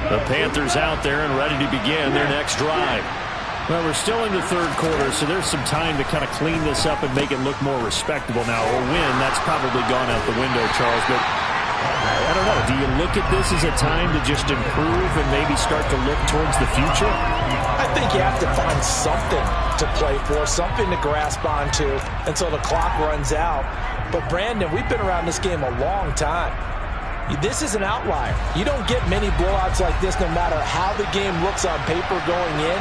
The Panthers out there and ready to begin their next drive. Well, we're still in the third quarter, so there's some time to kind of clean this up and make it look more respectable now. A win, that's probably gone out the window, Charles. But I don't know. Do you look at this as a time to just improve and maybe start to look towards the future? I think you have to find something to play for, something to grasp onto until the clock runs out. But, Brandon, we've been around this game a long time. This is an outlier. You don't get many blowouts like this no matter how the game looks on paper going in.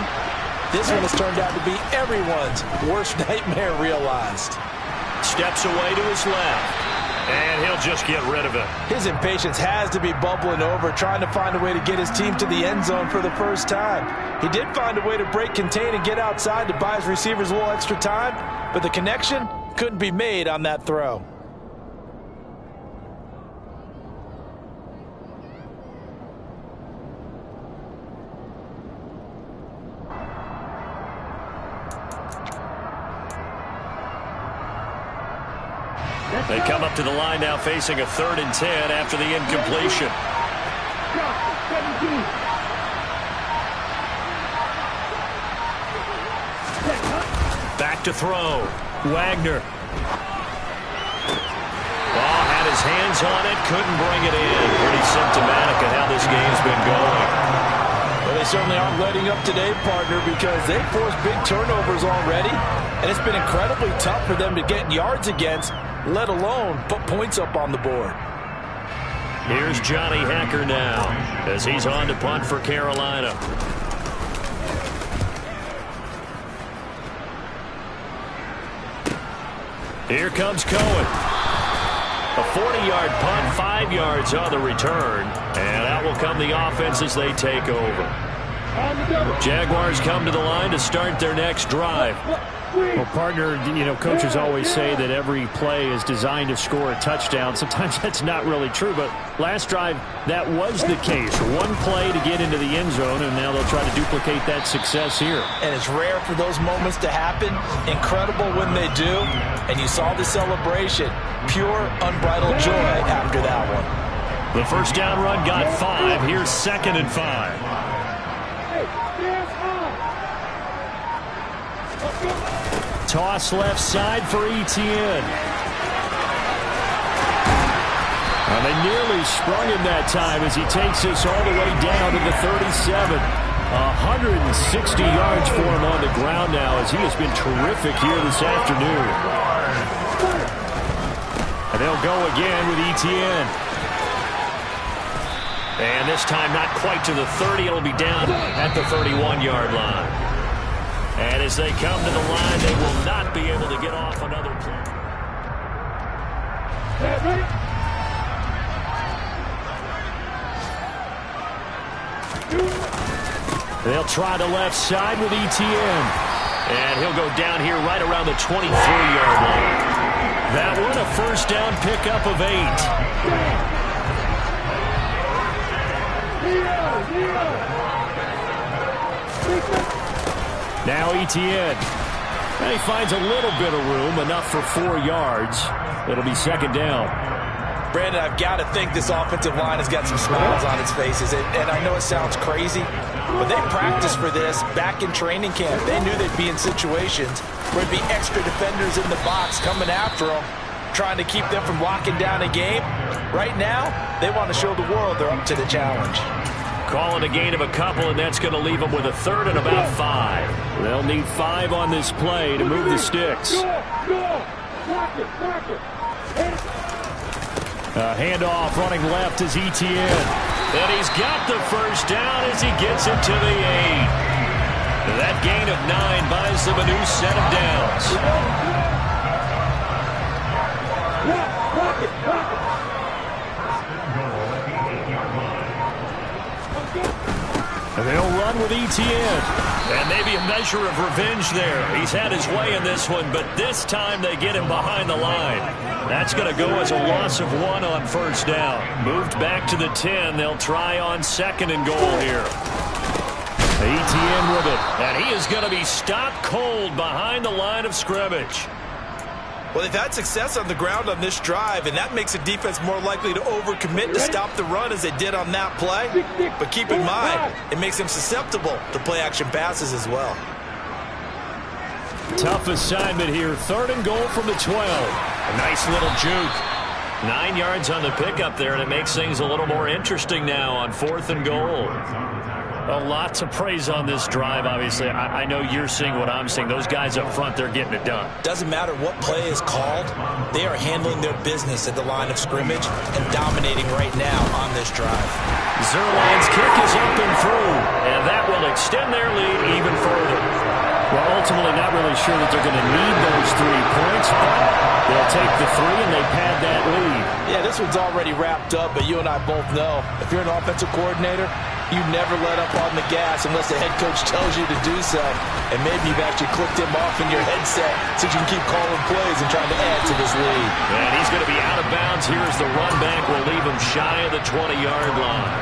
This one has turned out to be everyone's worst nightmare realized. Steps away to his left. And he'll just get rid of it. His impatience has to be bubbling over, trying to find a way to get his team to the end zone for the first time. He did find a way to break contain and get outside to buy his receivers a little extra time, but the connection couldn't be made on that throw. They come up to the line now facing a 3rd and 10 after the incompletion. Back to throw. Wagner. Ball had his hands on it, couldn't bring it in. Pretty symptomatic of how this game's been going. Well, they certainly aren't letting up today, partner, because they've forced big turnovers already, and it's been incredibly tough for them to get yards against, let alone put points up on the board. Here's Johnny Hacker now as he's on to punt for Carolina. Here comes Cohen. A 40-yard punt, 5 yards on the return, and out will come the offense as they take over. Jaguars come to the line to start their next drive. Well, partner, coaches always say that every play is designed to score a touchdown. Sometimes that's not really true, but last drive, that was the case. One play to get into the end zone, and now they'll try to duplicate that success here. And it's rare for those moments to happen. Incredible when they do. And you saw the celebration. Pure, unbridled joy after that one. The first down run got 5. Here's 2nd and 5. Toss left side for Etienne. They nearly sprung him that time as he takes us all the way down to the 37. 160 yards for him on the ground now as he has been terrific here this afternoon. And they'll go again with Etienne. And this time not quite to the 30. It'll be down at the 31-yard line. And as they come to the line, they will not be able to get off another play. They'll try the left side with Etienne. And he'll go down here right around the 23-yard line. That one a first down pickup of 8. Now Etienne. And he finds a little bit of room, enough for 4 yards. It'll be 2nd down. Brandon, I've got to think this offensive line has got some smiles on its faces. And I know it sounds crazy, but they practiced for this back in training camp. They knew they'd be in situations where there'd be extra defenders in the box coming after them, trying to keep them from locking down a game. Right now, they want to show the world they're up to the challenge. Calling a gain of a couple, and that's going to leave them with a 3rd and about 5. They'll need 5 on this play to move the sticks. Handoff running left is Etienne. And he's got the first down as he gets it to the 8. That gain of 9 buys them a new set of downs. They'll run with Etienne. And maybe a measure of revenge there. He's had his way in this one, but this time they get him behind the line. That's going to go as a loss of 1 on first down. Moved back to the 10. They'll try on 2nd and goal here. Etienne with it. And he is going to be stopped cold behind the line of scrimmage. Well, they've had success on the ground on this drive, and that makes the defense more likely to overcommit to stop the run as they did on that play. But keep in mind, it makes them susceptible to play-action passes as well. Tough assignment here. 3rd and goal from the 12. A nice little juke. 9 yards on the pickup there, and it makes things a little more interesting now on 4th and goal. A lot to praise on this drive, obviously. I know you're seeing what I'm seeing. Those guys up front, they're getting it done. Doesn't matter what play is called. They are handling their business at the line of scrimmage and dominating right now on this drive. Zerline's kick is up and through, and that will extend their lead even further. Well, ultimately not really sure that they're going to need those 3 points, but they'll take the 3 and they pad that lead. Yeah, this one's already wrapped up, but you and I both know if you're an offensive coordinator, you never let up on the gas unless the head coach tells you to do so. And maybe you've actually clicked him off in your headset so you can keep calling plays and trying to add to this lead. And he's going to be out of bounds. Here's the run back. Will leave him shy of the 20-yard line.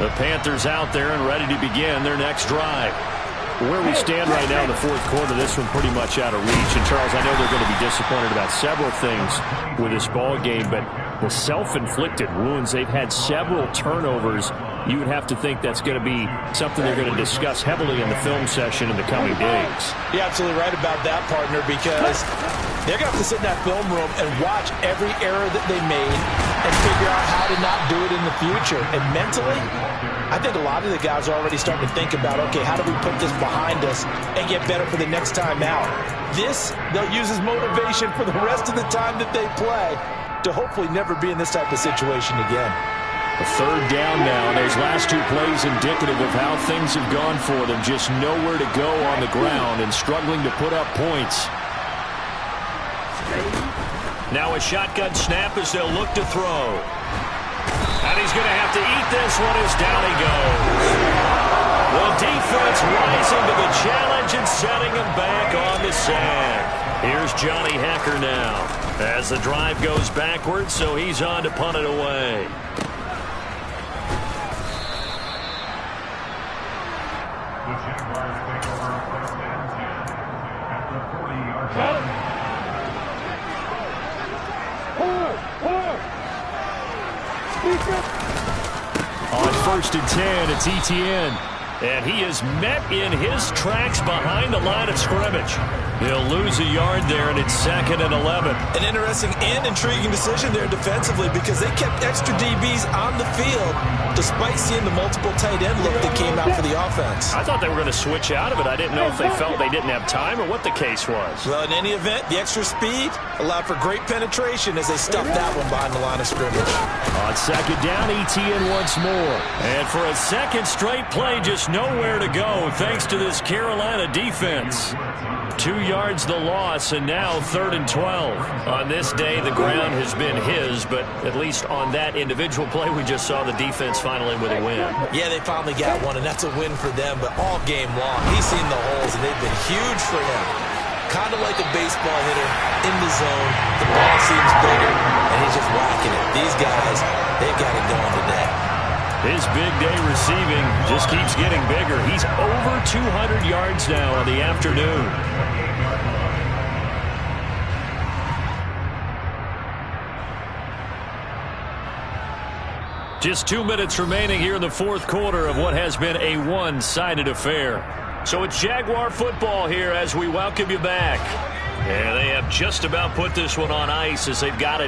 The Panthers out there and ready to begin their next drive. Where we stand right now in the 4th quarter, this one pretty much out of reach. And, Charles, I know they're going to be disappointed about several things with this ball game, but the self-inflicted wounds, they've had several turnovers. You would have to think that's going to be something they're going to discuss heavily in the film session in the coming days. You're absolutely right about that, partner, because they're going to have to sit in that film room and watch every error that they made and figure out how to not do it in the future. And mentally, I think a lot of the guys are already starting to think about, okay, how do we put this behind us and get better for the next time out? This, they'll use as motivation for the rest of the time that they play to hopefully never be in this type of situation again. A 3rd down now. Those last 2 plays indicative of how things have gone for them. Just nowhere to go on the ground and struggling to put up points. Now a shotgun snap as they'll look to throw. And he's going to have to eat this one as down he goes. The defense rising to the challenge and setting him back on the sand. Here's Johnny Hecker now as the drive goes backwards, so he's on to punt it away. On 1st and 10, it's Etienne. And he is met in his tracks behind the line of scrimmage. He'll lose a yard there, and it's 2nd and 11. An interesting and intriguing decision there defensively because they kept extra DBs on the field despite seeing the multiple tight end look that came out for the offense. I thought they were going to switch out of it. I didn't know if they felt they didn't have time or what the case was. Well, in any event, the extra speed allowed for great penetration as they stuffed that one behind the line of scrimmage. On 2nd down, Etienne once more. And for a second straight play, just nowhere to go thanks to this Carolina defense. 2 yards the loss, and now 3rd and 12. On this day, the ground has been his, but at least on that individual play, we just saw the defense finally with a win. Yeah, they finally got one, and that's a win for them, but all game long, he's seen the holes, and they've been huge for him. Kind of like a baseball hitter in the zone. The ball seems bigger, and he's just whacking it. These guys, they've got it going today. His big day receiving just keeps getting bigger. He's over 200 yards now on the afternoon. Just 2 minutes remaining here in the 4th quarter of what has been a one-sided affair. So it's Jaguar football here as we welcome you back. And they have just about put this one on ice as they've got it here.